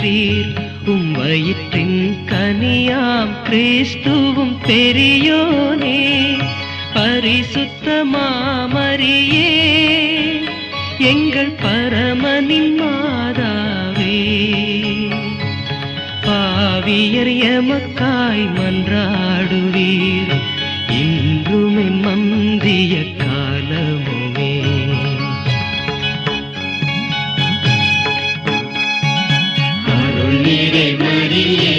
பெற்றீர் வயிற்றின் கனியாம் கிறிஸ்துவும் பெரியோனே பரிசுத்த மாமரியே எங்கள் பரமனின் மாதாவே பாவியர் எமக்காய் மன்றாடுவீர் இன்றுமே மந்திய காலமுமே. அருள் நிறை மரியே